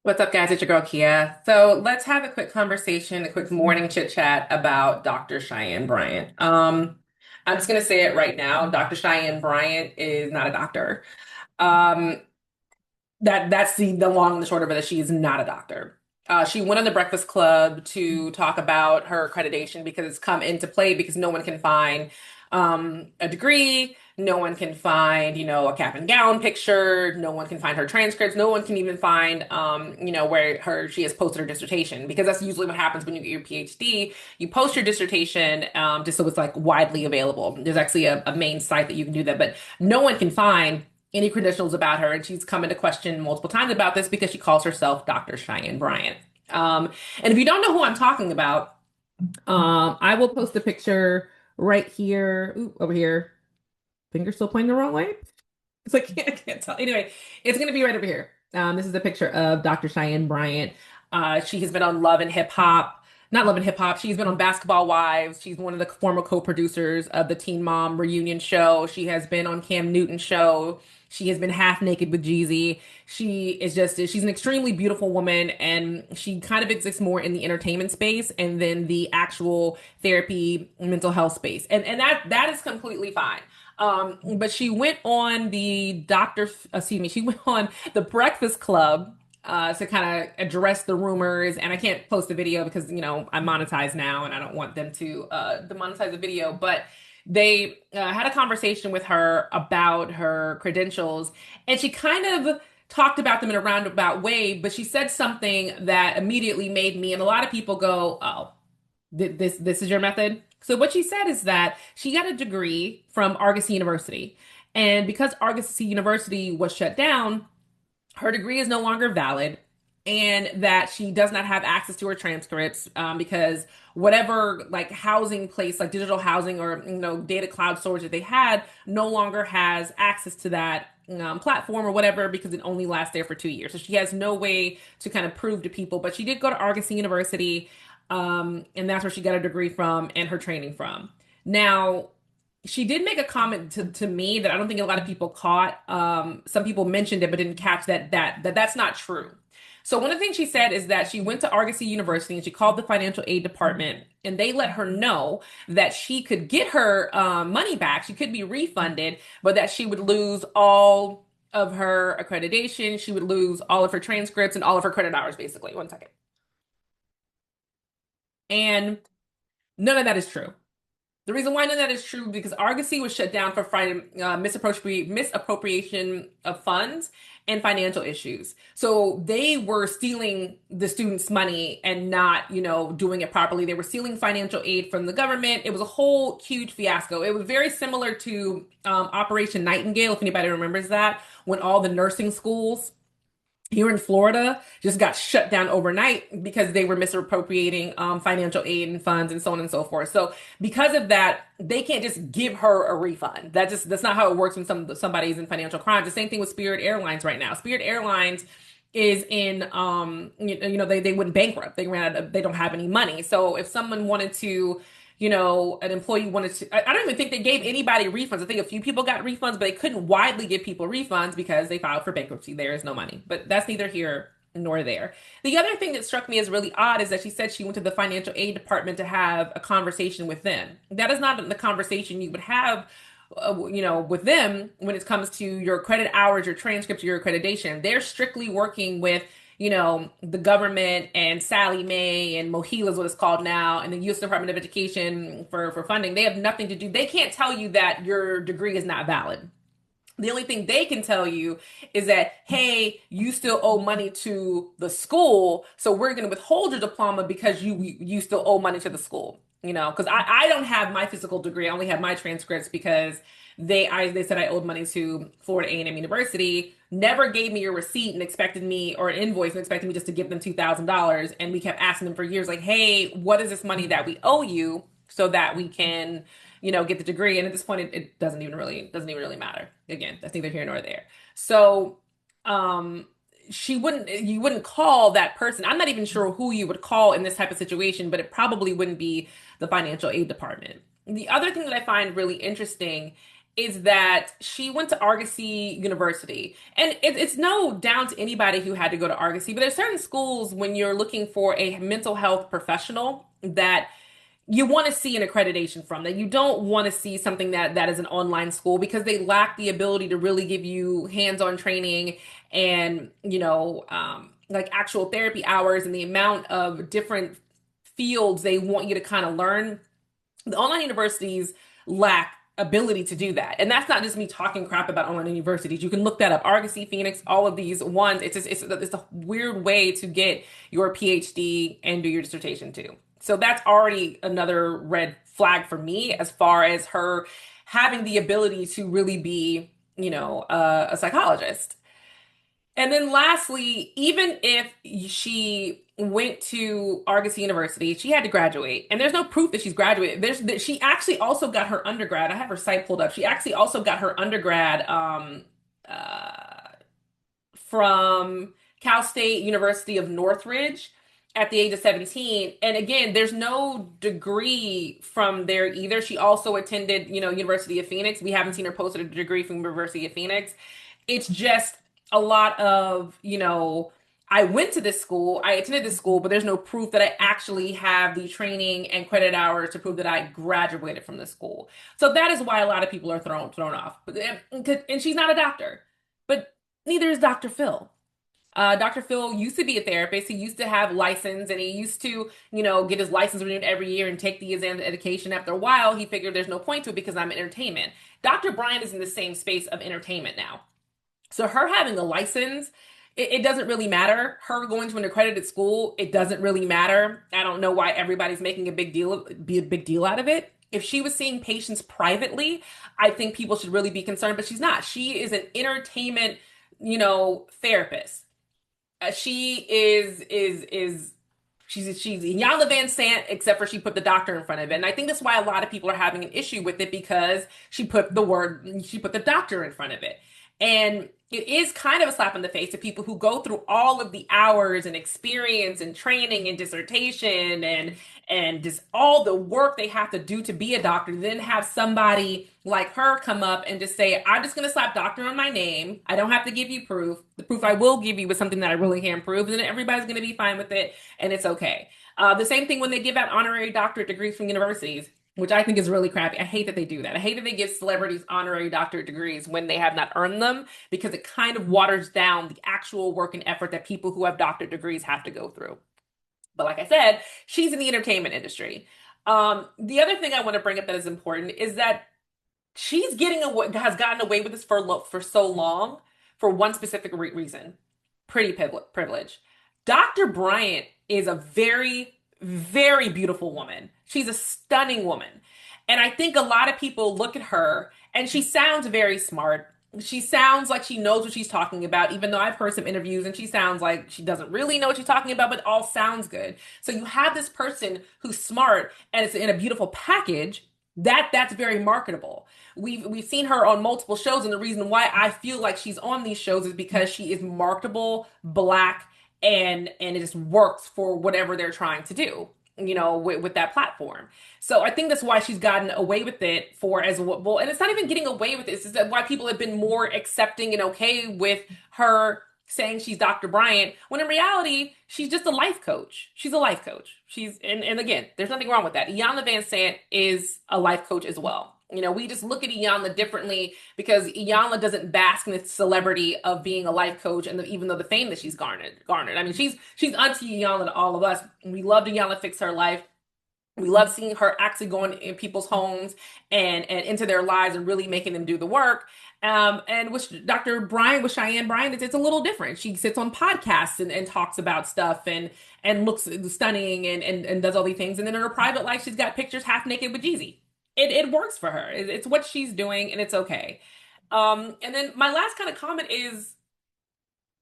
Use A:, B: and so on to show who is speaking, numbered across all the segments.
A: What's up, guys? It's your girl Kia. So let's have a quick conversation, a quick morning chit chat about Dr. Cheyenne Bryant. I'm just gonna say it right now. Dr. Cheyenne Bryant is not a doctor. Um, that's the long and the short of it. That she is not a doctor. She went on the Breakfast Club to talk about her accreditation because it's come into play because no one can find a degree, no one can find, a cap and gown picture, no one can find her transcripts, no one can even find, where she has posted her dissertation because that's usually what happens when you get your PhD. You post your dissertation just so it's like widely available. There's actually a main site that you can do that, but no one can find any credentials about her, and she's come into question multiple times about this because she calls herself Dr. Cheyenne Bryant. And if you don't know who I'm talking about, I will post a picture right here. Ooh, over here. Finger still pointing the wrong way. It's like I can't tell. Anyway, it's gonna be right over here. This is a picture of Dr. Cheyenne Bryant. She has been on Love and Hip Hop. Not Love and Hip Hop. She's been on Basketball Wives. She's one of the former co-producers of the Teen Mom reunion show. She has been on Cam Newton's show. She has been half naked with Jeezy. She's an extremely beautiful woman, and she kind of exists more in the entertainment space and then the actual therapy, mental health space. And that is completely fine. But she went on she went on the Breakfast Club to kind of address the rumors. And I can't post the video because, I'm monetized now and I don't want them to demonetize the video. But they had a conversation with her about her credentials, and she kind of talked about them in a roundabout way, but she said something that immediately made me and a lot of people go, oh, this is your method. So what she said is that she got a degree from Argosy University. And because Argosy University was shut down, her degree is no longer valid, and that she does not have access to her transcripts because whatever like housing place, like digital housing or data cloud storage that they had, no longer has access to that platform or whatever because it only lasts there for 2 years. So she has no way to kind of prove to people. But she did go to Argosy University, and that's where she got her degree from and her training from. Now, she did make a comment to me that I don't think a lot of people caught. Some people mentioned it but didn't catch that's not true. So one of the things she said is that she went to Argosy University and she called the financial aid department, and they let her know that she could get her money back. She could be refunded, but that she would lose all of her accreditation. She would lose all of her transcripts and all of her credit hours, basically. One second. And none of that is true. The reason why none of that is true because Argosy was shut down for misappropriation of funds and financial issues. So they were stealing the students' money and not, doing it properly. They were stealing financial aid from the government. It was a whole huge fiasco. It was very similar to Operation Nightingale, if anybody remembers that, when all the nursing schools here in Florida just got shut down overnight because they were misappropriating financial aid and funds and so on and so forth. So because of that, they can't just give her a refund. That's not how it works when somebody's in financial crimes. The same thing with Spirit Airlines right now. Spirit Airlines is in they went bankrupt. They don't have any money. So if someone wanted to, an employee wanted to, I don't even think they gave anybody refunds. I think a few people got refunds, but they couldn't widely give people refunds because they filed for bankruptcy. There is no money, but that's neither here nor there. The other thing that struck me as really odd is that she said she went to the financial aid department to have a conversation with them. That is not the conversation you would have with them when it comes to your credit hours, your transcripts, your accreditation. They're strictly working with, the government and Sally Mae and MOHELA is what it's called now, and the U.S. Department of Education for funding. They have nothing to do. They can't tell you that your degree is not valid. The only thing they can tell you is that, hey, you still owe money to the school, so we're going to withhold your diploma because you still owe money to the school. Because I don't have my physical degree. I only have my transcripts because they said I owed money to Florida A&M University, never gave me a receipt and expected me, or an invoice and expected me just to give them $2,000. And we kept asking them for years, like, hey, what is this money that we owe you so that we can get the degree. And at this point, it doesn't even really matter. Again, that's neither here nor there. So, you wouldn't call that person. I'm not even sure who you would call in this type of situation, but it probably wouldn't be the financial aid department. The other thing that I find really interesting is that she went to Argosy University. And it's no down to anybody who had to go to Argosy, but there's certain schools when you're looking for a mental health professional that you want to see an accreditation from, that you don't want to see something that is an online school, because they lack the ability to really give you hands-on training and like actual therapy hours and the amount of different fields they want you to kind of learn. The online universities lack ability to do that. And that's not just me talking crap about online universities. You can look that up. Argosy, Phoenix, all of these ones. It's a weird way to get your PhD and do your dissertation too. So that's already another red flag for me as far as her having the ability to really be, a psychologist. And then lastly, even if she went to Argosy University, she had to graduate. And there's no proof that she's graduated. She actually also got her undergrad. I have her site pulled up. She actually also got her undergrad from Cal State University of Northridge at the age of 17. And again, there's no degree from there either. She also attended, University of Phoenix. We haven't seen her posted a degree from University of Phoenix. It's just a lot of, I went to this school, I attended this school, but there's no proof that I actually have the training and credit hours to prove that I graduated from the school. So that is why a lot of people are thrown off. And she's not a doctor, but neither is Dr. Phil. Dr. Phil used to be a therapist. He used to have license, and he used to, get his license renewed every year and take the exam education. After a while, he figured there's no point to it because I'm entertainment. Dr. Bryant is in the same space of entertainment now. So her having a license, it doesn't really matter. Her going to an accredited school, it doesn't really matter. I don't know why everybody's making be a big deal out of it. If she was seeing patients privately, I think people should really be concerned, but she's not. She is an entertainment, therapist. She is she's Iyanla Van Sant, except for she put the doctor in front of it. And I think that's why a lot of people are having an issue with it, because she put the doctor in front of it. And it is kind of a slap in the face to people who go through all of the hours and experience and training and dissertation and just all the work they have to do to be a doctor, then have somebody like her come up and just say, I'm just going to slap doctor on my name. I don't have to give you proof. The proof I will give you is something that I really can prove. And then everybody's going to be fine with it. And it's okay. The same thing when they give out honorary doctorate degrees from universities, which I think is really crappy. I hate that they do that. I hate that they give celebrities honorary doctorate degrees when they have not earned them, because it kind of waters down the actual work and effort that people who have doctorate degrees have to go through. But like I said, she's in the entertainment industry. The other thing I want to bring up that is important is that has gotten away with this for so long for one specific reason: pretty privilege. Dr. Bryant is a very, very beautiful woman. She's a stunning woman. And I think a lot of people look at her and she sounds very smart. She sounds like she knows what she's talking about, even though I've heard some interviews and she sounds like she doesn't really know what she's talking about, but it all sounds good. So you have this person who's smart and it's in a beautiful package. That's very marketable. We've seen her on multiple shows, and the reason why I feel like she's on these shows is because she is marketable, black, and it just works for whatever they're trying to do, with that platform. So I think that's why she's gotten away with it for as well. And it's not even getting away with it. It's just why people have been more accepting and okay with her saying she's Dr. Bryant, when in reality, she's just a life coach. She's a life coach. And again, there's nothing wrong with that. Iyanla Van Sant is a life coach as well. We just look at Iyanla differently because Iyanla doesn't bask in the celebrity of being a life coach, and even though the fame that she's garnered. I mean, she's auntie Iyanla to all of us. We love Iyanla fix her life. We love seeing her actually going in people's homes and into their lives and really making them do the work. And with Dr. Bryant, with Cheyenne Bryant, it's a little different. She sits on podcasts and talks about stuff and looks stunning and does all these things. And then in her private life, she's got pictures half naked with Jeezy. It works for her. It's what she's doing, and it's okay. And then my last kind of comment is,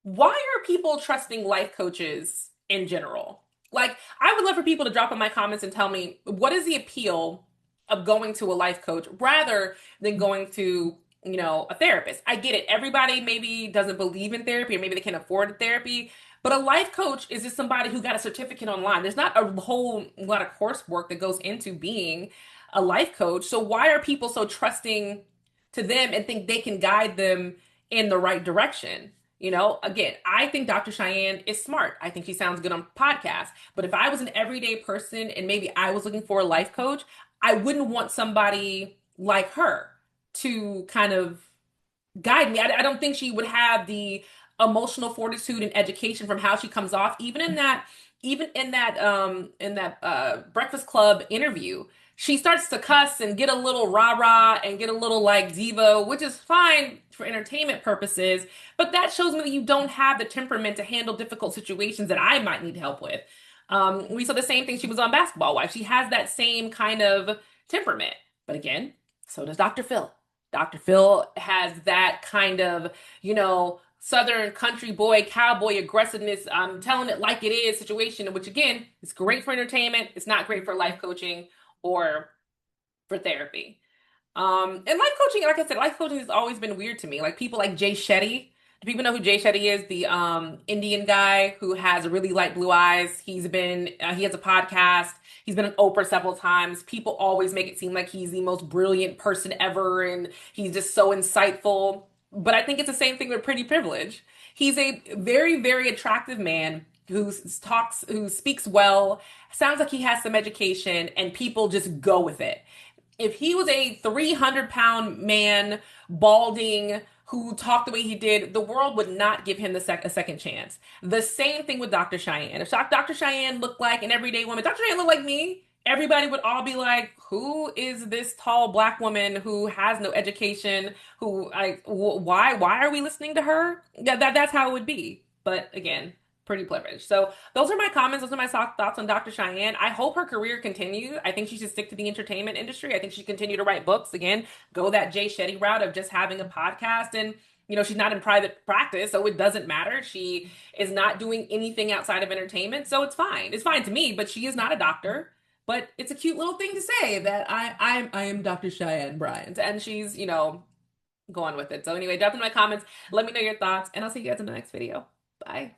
A: why are people trusting life coaches in general? Like, I would love for people to drop in my comments and tell me, what is the appeal of going to a life coach rather than going to, a therapist? I get it. Everybody maybe doesn't believe in therapy, or maybe they can't afford therapy. But a life coach is just somebody who got a certificate online. There's not a whole lot of coursework that goes into being a life coach. So why are people so trusting to them and think they can guide them in the right direction. Again, I think Dr. Cheyenne is smart. I think she sounds good on podcasts. But if I was an everyday person and maybe I was looking for a life coach, I wouldn't want somebody like her to kind of guide me. I don't think she would have the emotional fortitude and education from how she comes off, even in that Breakfast Club interview. She starts to cuss and get a little rah-rah and get a little like diva, which is fine for entertainment purposes, but that shows me that you don't have the temperament to handle difficult situations that I might need help with. We saw the same thing. She was on Basketball Wife. She has that same kind of temperament. But again, so does Dr. Phil. Dr. Phil has that kind of, Southern country boy, cowboy aggressiveness, I'm telling it like it is situation, which again, is great for entertainment. It's not great for life coaching or for therapy. And life coaching, like I said, life coaching has always been weird to me. Like people like Jay Shetty. Do people know who Jay Shetty is? The Indian guy who has really light blue eyes. He has a podcast. He's been on Oprah several times. People always make it seem like he's the most brilliant person ever and he's just so insightful. But I think it's the same thing with Pretty Privilege. He's a very, very attractive man who speaks well, sounds like he has some education, and people just go with it. If he was a 300-pound man, balding, who talked the way he did, the world would not give him a second chance. The same thing with Dr. Cheyenne. If Dr. Cheyenne looked like an everyday woman, Dr. Cheyenne looked like me, everybody would all be like, who is this tall black woman who has no education? Who, like, why are we listening to her? That's how it would be. But again, pretty privileged. So those are my comments. Those are my thoughts on Dr. Cheyenne. I hope her career continues. I think she should stick to the entertainment industry. I think she should continue to write books. Again, go that Jay Shetty route of just having a podcast. And she's not in private practice, so it doesn't matter. She is not doing anything outside of entertainment, so it's fine. It's fine to me, but she is not a doctor. But it's a cute little thing to say that I am Dr. Cheyenne Bryant, and she's going with it. So anyway, drop in my comments. Let me know your thoughts, and I'll see you guys in the next video. Bye.